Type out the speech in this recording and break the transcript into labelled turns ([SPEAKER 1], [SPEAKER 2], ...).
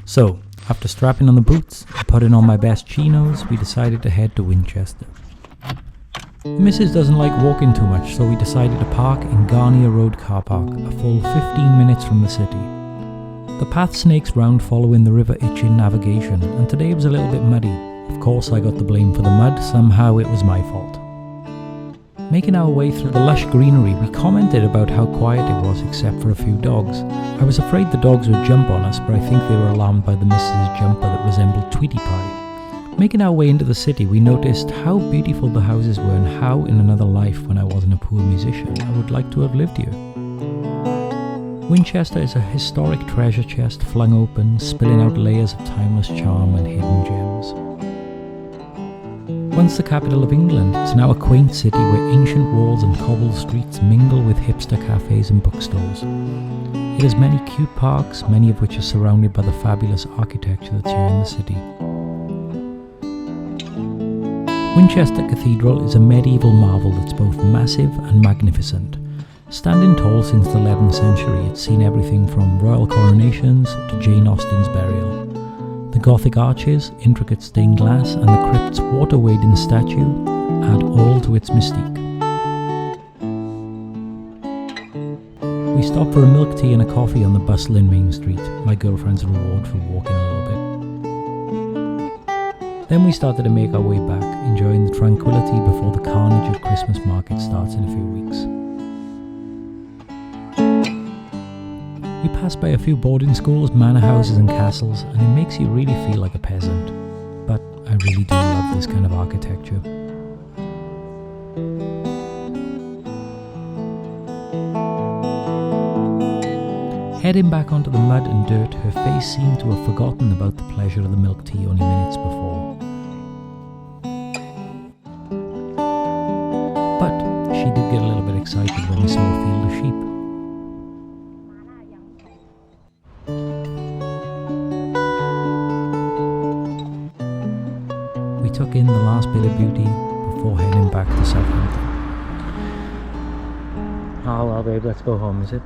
[SPEAKER 1] So, after strapping on the boots and putting on my best chinos, we decided to head to Winchester. The missus doesn't like walking too much, so we decided to park in Garnier Road car park, a full 15 minutes from the city. The path snakes round following the River Itch in navigation, and today it was a little bit muddy. Of course I got the blame for the mud, somehow it was my fault. Making our way through the Lush Greenery, we commented about how quiet it was except for a few dogs. I was afraid the dogs would jump on us, but I think they were alarmed by the missus' jumper that resembled Tweety Pie. Making our way into the city, we noticed how beautiful the houses were and how, in another life when I wasn't a poor musician, I would like to have lived here. Winchester is a historic treasure chest flung open, spilling out layers of timeless charm and hidden gems. Once the capital of England, it's now a quaint city where ancient walls and cobbled streets mingle with hipster cafes and bookstores. It has many cute parks, many of which are surrounded by the fabulous architecture that's here in the city. Winchester Cathedral is a medieval marvel that's both massive and magnificent. Standing tall since the 11th century, it's seen everything from royal coronations to Jane Austen's burial. The Gothic arches, intricate stained glass, and the crypt's water-wading statue add all to its mystique. We stopped for a milk tea and a coffee on the bustling main street, my girlfriend's reward for walking a little bit. Then we started to make our way back, enjoying the tranquility before the carnage of Christmas market starts in a few weeks. We pass by a few boarding schools, manor houses and castles, and it makes you really feel like a peasant. But I really do love this kind of architecture. Heading back onto the mud and dirt, her face seemed to have forgotten about the pleasure of the milk tea only minutes before. But she did get a little bit excited when we saw a field of sheep. We took in the last bit of beauty before heading back to Southampton. Oh well babe, let's go home, is it?